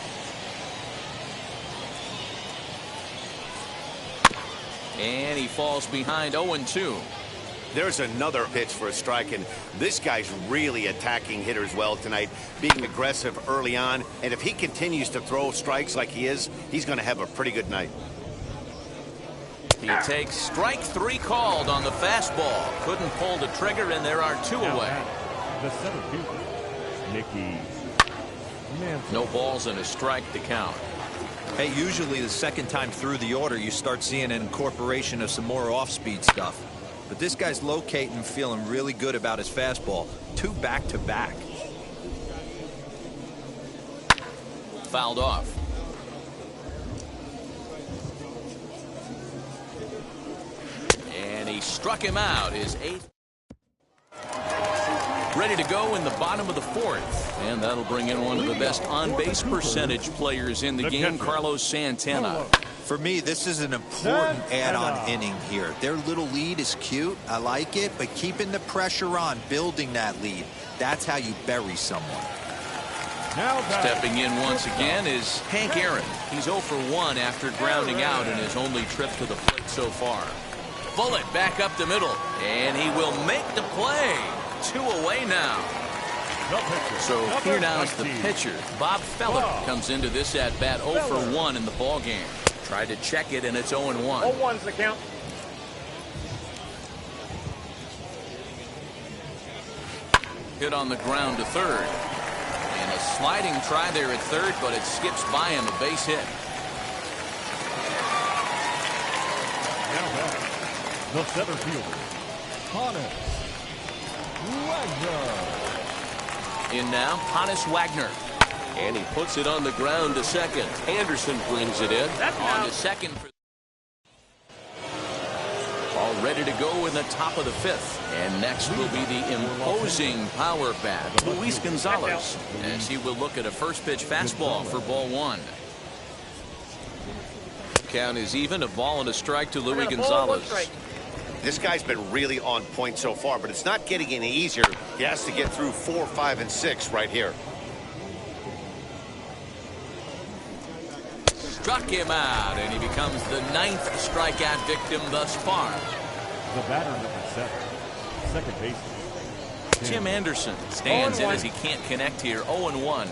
S1: And he falls behind 0-2.
S4: There's another pitch for a strike, and this guy's really attacking hitters well tonight, being aggressive early on. And if he continues to throw strikes like he is, he's going to have a pretty good night.
S1: He takes strike 3 called on the fastball. Couldn't pull the trigger, and there are 2 away.
S2: The center fielder, Nicky.
S1: No balls and a strike to count.
S3: Hey, usually the second time through the order, you start seeing an incorporation of some more off-speed stuff. But this guy's locating and feeling really good about his fastball. 2 back-to-back.
S1: Fouled off. And he struck him out. His 8th. Ready to go in the bottom of the 4th. And that'll bring in one of the best on-base percentage players in the game, Carlos Santana.
S3: For me, this is an important add-on inning here. Their little lead is cute. I like it. But keeping the pressure on, building that lead, that's how you bury someone.
S1: Stepping in once again is Hank Aaron. He's 0 for 1 after grounding out in his only trip to the plate so far. Bullet back up the middle. And he will make the play. 2 away now. So here now is the pitcher. Bob Feller comes into this at-bat 0 for 1 in the ballgame. Tried to check it, and it's 0-1.
S5: 0-1's the count.
S1: Hit on the ground to third. And a sliding try there at third, but it skips by him, a base hit.
S2: Now back, the center fielder, Hannes Wagner.
S1: In now, Hannes Wagner. And he puts it on the ground to second. Anderson brings it in. On to second. All ready to go in the top of the 5th. And next will be the imposing power bat, Luis Gonzalez, as he will look at a first pitch fastball for ball 1. Count is even, a ball and a strike to Luis Gonzalez.
S4: This guy's been really on point so far, but it's not getting any easier. He has to get through 4, 5, and 6 right here.
S1: Struck him out, and he becomes the 9th strikeout victim thus far.
S2: The batter number 7, second baseman.
S1: Jim Anderson stands in as he can't connect here. 0-1.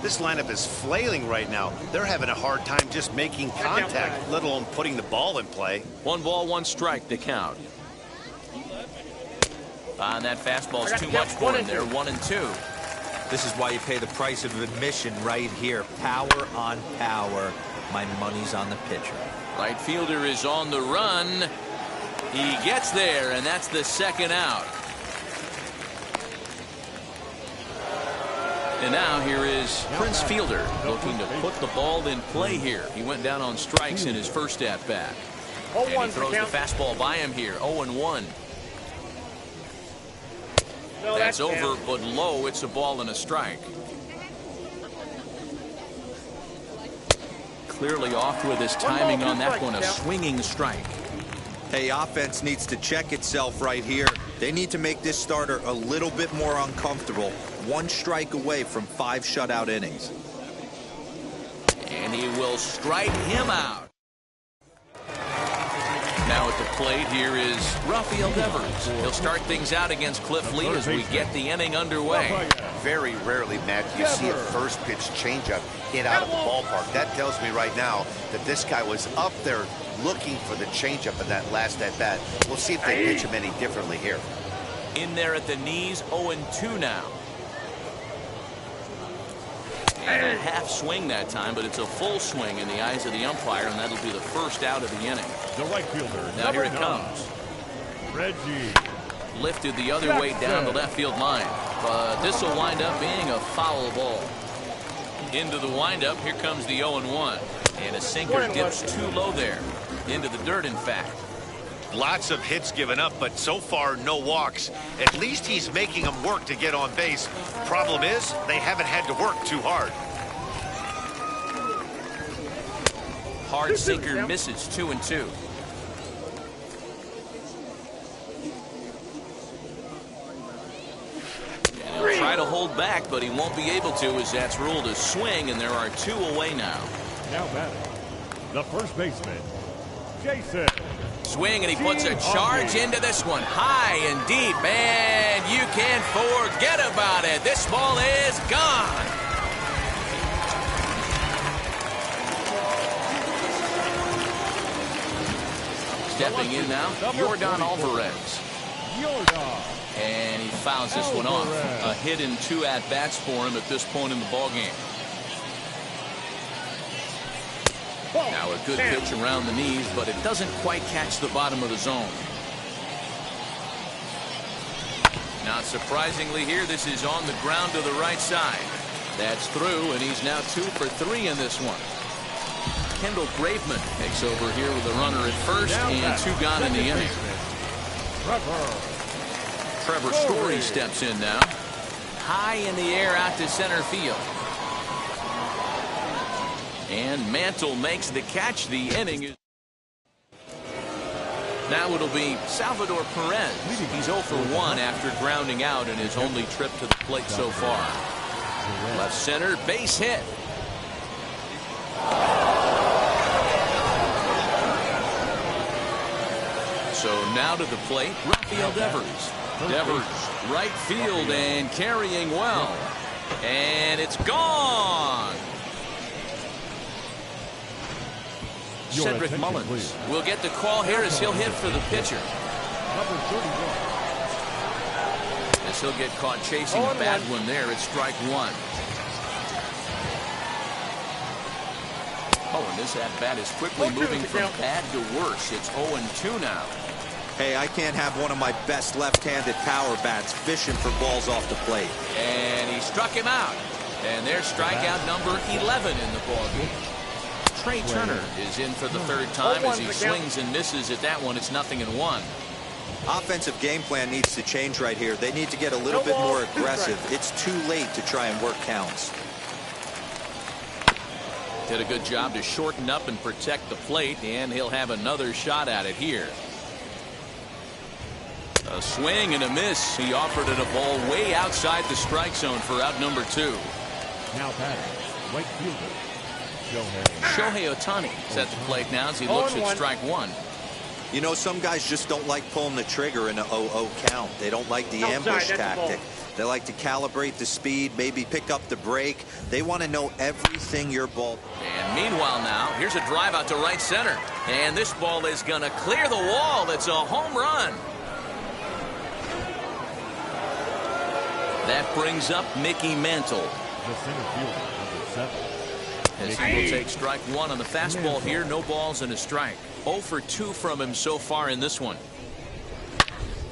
S4: This lineup is flailing right now. They're having a hard time just making contact, let alone putting the ball in play.
S1: 1 ball, 1 strike, the count. And that fastball's too much for him. They're 1-2.
S3: This is why you pay the price of admission right here. Power on power. My money's on the pitcher.
S1: Right fielder is on the run. He gets there, and that's the 2nd out. And now here is Prince Fielder looking to put the ball in play here. He went down on strikes in his first at-bat. And he throws the fastball by him here. 0-1. That's over, but low. It's a ball and a strike. Clearly off with his timing on that one. A swinging strike.
S3: Hey, offense needs to check itself right here. They need to make this starter a little bit more uncomfortable. 1 strike away from 5 shutout innings.
S1: And he will strike him out. Now at the plate here is Rafael Devers. He'll start things out against Cliff Lee as we get the inning underway.
S4: Very rarely, Matt, do you see a first pitch changeup hit out of the ballpark. That tells me right now that this guy was up there looking for the changeup in that last at-bat. We'll see if they pitch him any differently here.
S1: In there at the knees, 0-2 now. And a half swing that time, but it's a full swing in the eyes of the umpire, and that'll be the first out of the inning.
S2: The right fielder.
S1: Now here it comes.
S2: Reggie.
S1: Lifted the other way down the left field line, but this will wind up being a foul ball. Into the windup, here comes the 0-1. And a sinker dips too low there. Into the dirt, in fact.
S4: Lots of hits given up, but so far no walks. At least he's making them work to get on base. Problem is, they haven't had to work too hard.
S1: Hard sinker misses. 2-2. And he'll try to hold back, but he won't be able to, as that's ruled a swing, and there are 2 away now.
S2: Now batting, the first baseman, Jason.
S1: Swing, and he puts a charge into this one. High and deep, and you can forget about it. This ball is gone. Stepping in now, Yordan Alvarez. And he fouls this one off. A hit in 2 at-bats for him at this point in the ballgame. Now a good pitch around the knees, but it doesn't quite catch the bottom of the zone. Not surprisingly here, this is on the ground to the right side. That's through, and he's now 2 for 3 in this one. Kendall Graveman takes over here with a runner at first and 2 gone in the inning. Trevor Story steps in now. High in the air out to center field. And Mantle makes the catch. The inning is. Now it'll be Salvador Perez. He's 0 for 1 after grounding out in his only trip to the plate so far. Left center, base hit. So now to the plate, Rafael Devers. Devers, right field and carrying well. And it's gone. Cedric Mullins will get the call here as he'll hit for the pitcher. As he'll get caught chasing a bad one there at strike 1. Oh, and this at-bat is quickly moving from bad to worse. It's 0-2 now.
S3: Hey, I can't have one of my best left-handed power bats fishing for balls off the plate.
S1: And he struck him out. And there's strikeout number 11 in the ballgame. Trey Turner is in for the 3rd time as he swings and misses at that one. It's 0-1.
S3: Offensive game plan needs to change right here. They need to get a little bit more aggressive. It's too late to try and work counts.
S1: Did a good job to shorten up and protect the plate, and he'll have another shot at it here. A swing and a miss. He offered it a ball way outside the strike zone for out number 2.
S2: Now batting, right fielder,
S1: Shohei Ohtani is at the plate now as he looks at strike 1.
S3: You know, some guys just don't like pulling the trigger in an 0-0 count. They don't like the ambush tactic. They like to calibrate the speed, maybe pick up the break. They want to know everything your ball.
S1: And meanwhile now, here's a drive out to right center. And this ball is going to clear the wall. It's a home run. That brings up Mickey Mantle.
S2: the center fielder, number 7.
S1: As he will take strike 1 on the fastball here. No balls and a strike. 0 for 2 from him so far in this one.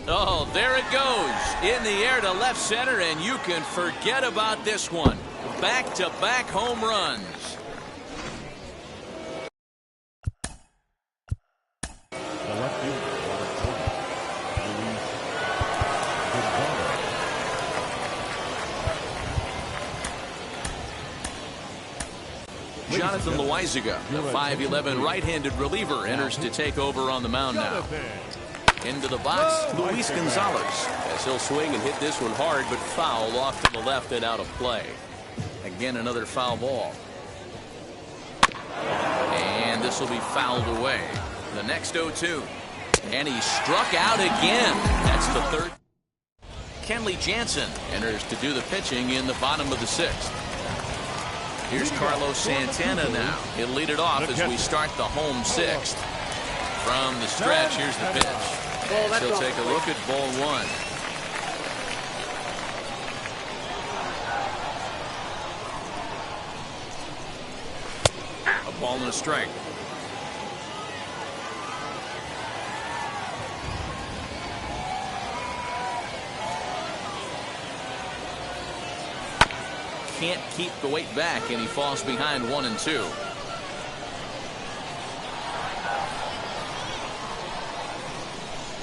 S1: Oh, there it goes. In the air to left center, and you can forget about this one. Back-to-back home runs.
S2: The left fielder, number 20,
S1: Jonathan Loaizaga, the 5'11" right-handed reliever, enters to take over on the mound now. Into the box, Luis Gonzalez, as he'll swing and hit this one hard, but foul off to the left and out of play. Again, another foul ball. And this will be fouled away. The next 0-2. And he struck out again. That's the third. Kenley Jansen enters to do the pitching in the bottom of the 6th. Here's Carlos Santana now. He'll lead it off as we start the home 6th. From the stretch, here's the pitch. And he'll take a look at ball 1. A ball and a strike. Can't keep the weight back, and he falls behind 1 and 2.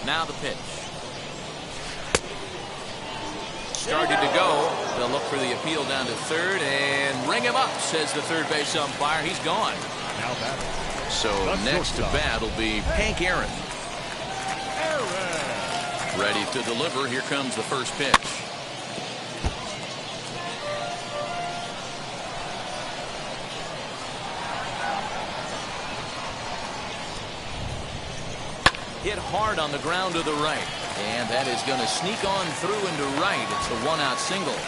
S1: Now the pitch. Started to go. They'll look for the appeal down to third and ring him up, says the third base umpire. He's gone.
S2: Now batting.
S1: So next to bat will be Hank Aaron. Ready to deliver. Here comes the first pitch. Hit hard on the ground to the right. And that is going to sneak on through into right. It's a 1-out single.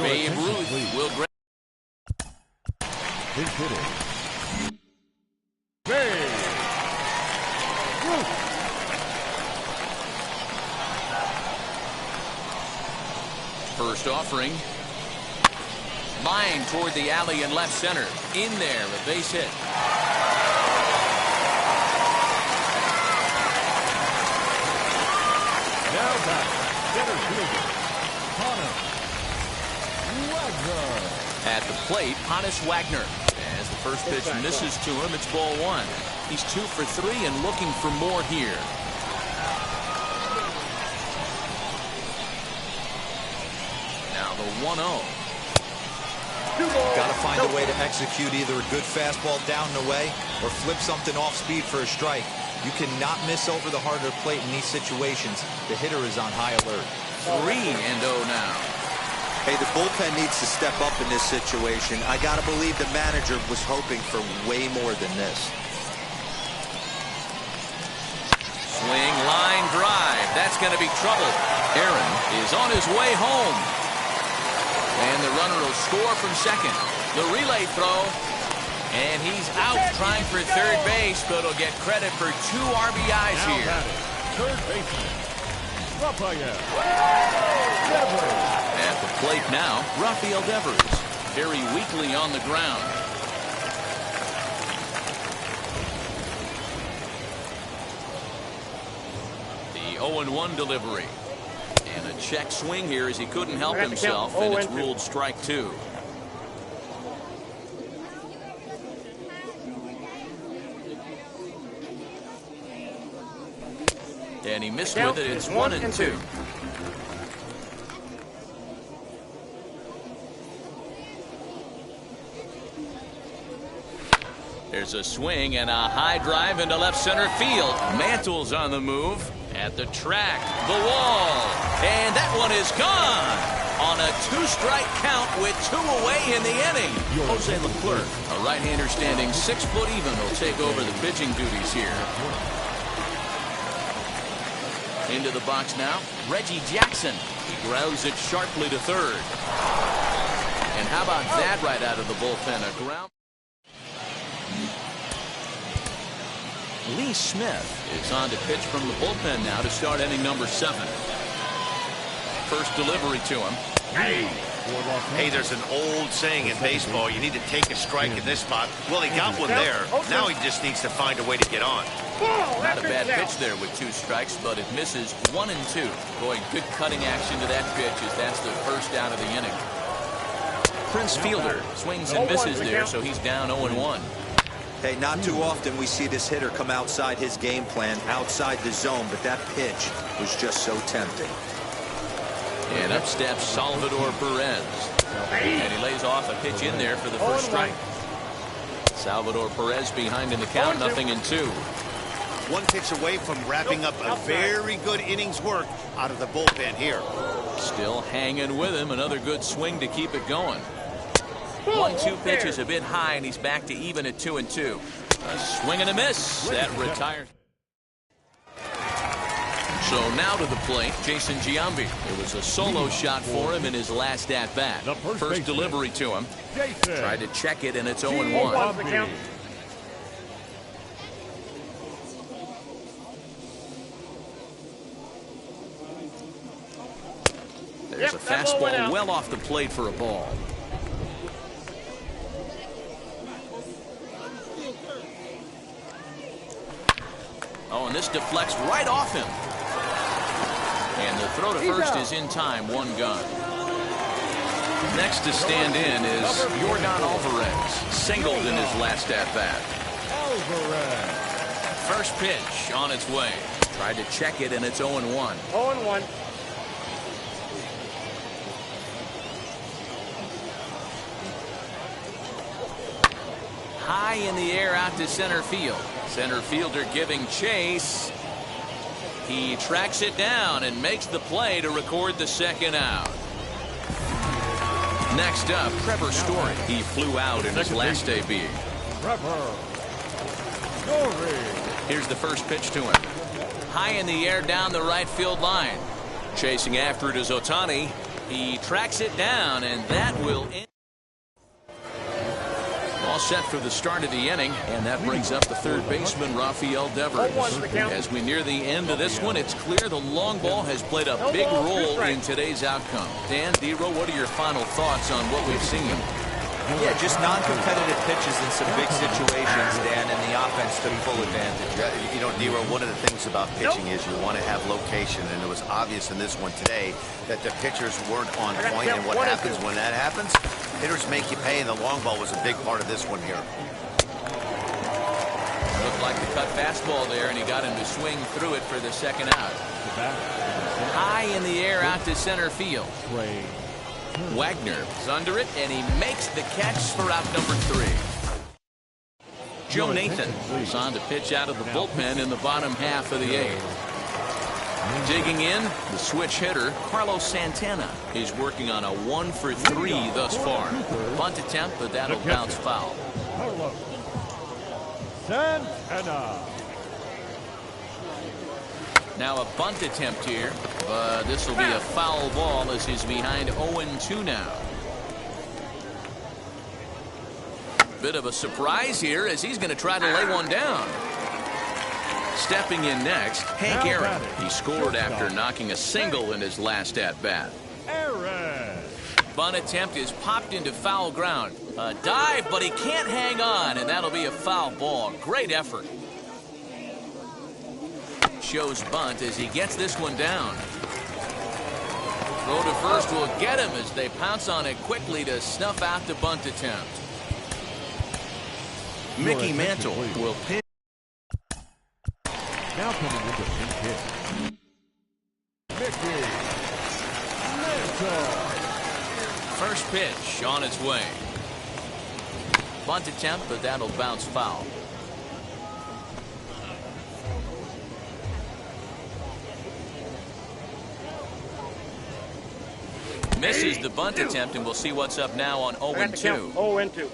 S1: Babe Ruth will grab.
S2: His hitter. Babe Ruth.
S1: First offering. Line toward the alley in left center. In there, a base hit.
S2: Now back, center fielder, Hannes Wagner.
S1: At the plate, Hannes Wagner. As the first pitch misses to him, it's ball 1. He's 2 for 3 and looking for more here. Now the 1-0.
S3: Got to find a way to execute either a good fastball down and away or flip something off speed for a strike. You cannot miss over the heart of the plate in these situations. The hitter is on high alert.
S1: 3-0 now.
S3: Hey, the bullpen needs to step up in this situation. I got to believe the manager was hoping for way more than this.
S1: Swing, line drive. That's going to be trouble. Aaron is on his way home. And the runner will score from second. The relay throw. And he's out trying for third base, but he'll get credit for 2 RBIs
S2: Now
S1: here.
S2: batting, third baseman, Rafael Devers.
S1: At the plate now, Rafael Devers. Very weakly on the ground. The 0-1 delivery. And a check swing here as he couldn't help himself, and it's ruled strike 2. And he missed with it. It's 1 and 2. There's Here's a swing and a high drive into left center field. Mantle's on the move at the track, the wall, and that one is gone on a 2-strike count with 2 away in the inning. Jose Leclerc, a right-hander standing 6 foot even, will take over the pitching duties here. Into the box now, Reggie Jackson. He grounds it sharply to third. And how about that right out of the bullpen? A ground. Lee Smith is on to pitch from the bullpen now to start inning number 7. First delivery to him.
S4: Hey, there's an old saying in baseball, you need to take a strike in this spot. Well, he got one there. Now he just needs to find a way to get on.
S1: Not a bad pitch there with 2 strikes, but it misses 1 and 2. Boy, good cutting action to that pitch as that's the first out of the inning. Prince Fielder swings and misses there, so he's down 0-1.
S3: Hey, not too often we see this hitter come outside his game plan, outside the zone, but that pitch was just so tempting.
S1: And up steps Salvador Perez. And he lays off a pitch in there for the first strike. Salvador Perez behind in the count, 0-2.
S4: 1 pitch away from wrapping up a very good innings work out of the bullpen here.
S1: Still hanging with him. Another good swing to keep it going. 1-2 pitch is a bit high, and he's back to even at 2-2. A swing and a miss. That retires. So now to the plate, Jason Giambi. It was a solo shot for him in his last at-bat. First delivery to him. Tried to check it, and it's 0-1. There's a fastball well off the plate for a ball. Oh, and this deflects right off him. And the throw to first is in time, 1 gone. Next to stand in is Yordan Alvarez. Singled in his last at-bat. First pitch on its way. Tried to check it, and it's 0-1.
S5: 0-1.
S1: High in the air out to center field. Center fielder giving chase. He tracks it down and makes the play to record the second out. Next up, Trevor Story. He flew out in his last debut. Here's the first pitch to him. High in the air down the right field line. Chasing after it is Ohtani. He tracks it down, and that will end. All set for the start of the inning, and that brings up the third baseman, Rafael Devers. As we near the end of this one, it's clear the long ball has played a big role in today's outcome. Dan, D-Row, what are your final thoughts on what we've seen?
S3: Yeah, just non-competitive pitches in some big situations, Dan, and the offense took full advantage.
S4: You know, D-Row, one of the things about pitching is you want to have location, and it was obvious in this one today that the pitchers weren't on point, and what happens when that happens? Hitters make you pay, and the long ball was a big part of this one here.
S1: Looked like the cut fastball there, and he got him to swing through it for the second out. High in the air out to center field. Wagner is under it, and he makes the catch for out number 3. Joe Nathan is on to pitch out of the bullpen in the bottom half of the 8th. Digging in, the switch hitter, Carlos Santana. He's working on a 1-for-3 thus far. Bunt attempt, but that'll bounce foul.
S2: Santana.
S1: Now a bunt attempt here, but this will be a foul ball as he's behind 0-2 now. Bit of a surprise here as he's going to try to lay one down. Stepping in next, Hank Aaron. He scored after knocking a single in his last at-bat. Bunt attempt is popped into foul ground. A dive, but he can't hang on, and that'll be a foul ball. Great effort. Shows bunt as he gets this one down. Throw to first will get him as they pounce on it quickly to snuff out the bunt attempt. Mickey Mantle will pitch.
S2: Now coming into pinch hit. Mickey Mantle.
S1: First pitch on its way. Bunt attempt, but that'll bounce foul. Misses the bunt attempt, and we'll see what's up now on 0-2.
S5: 0-2.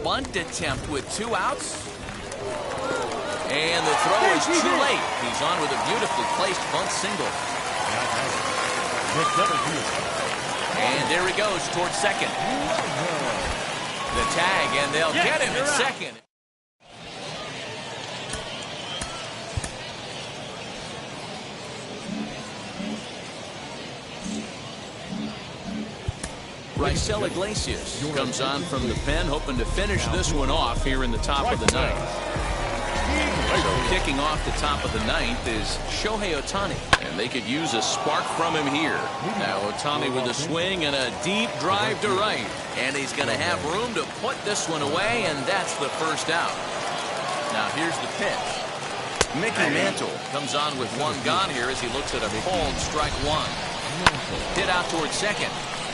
S1: Bunt attempt with 2 outs. And the throw is too late. He's on with a beautifully placed bunt single. And there he goes towards second. The tag, and they'll get him at second. Raisel Iglesias comes on from the pen, hoping to finish this one off here in the top of the ninth. So kicking off the top of the ninth is Shohei Ohtani, and they could use a spark from him here. Now Ohtani with a swing and a deep drive to right, and he's going to have room to put this one away, and that's the first out. Now here's the pitch. Mickey Mantle comes on with 1 gone here as he looks at a called strike 1. Hit out towards second.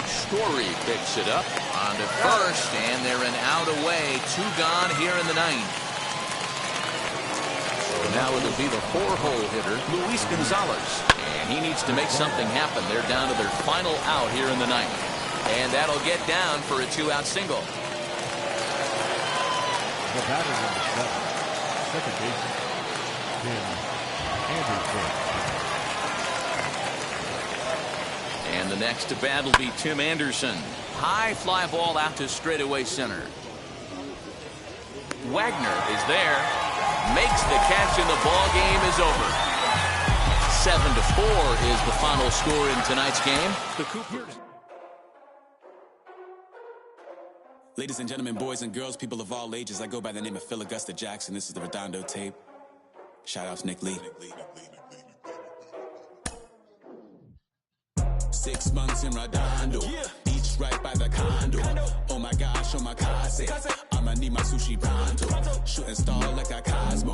S1: Story picks it up on to first, and they're an out away. 2 gone here in the ninth. Now it'll be the 4-hole hitter, Luis Gonzalez. And he needs to make something happen. They're down to their final out here in the ninth. And that'll get down for a 2-out single.
S2: The batter on the 7th. Second baseman, Tim Anderson.
S1: And the next to bat will be Tim Anderson. High fly ball out to straightaway center. Wagner is there. Makes the catch, and the ball game is over. 7-4 is the final score in tonight's game. The Coopers.
S7: Ladies and gentlemen, boys and girls, people of all ages, I go by the name of Phil Augusta Jackson. This is the Redondo tape. Shout out to Nick Lee. 6 months in Redondo, beach right by the condo. Oh my gosh, oh my case, I'ma need my sushi pronto. Shooting star like a Cosmo.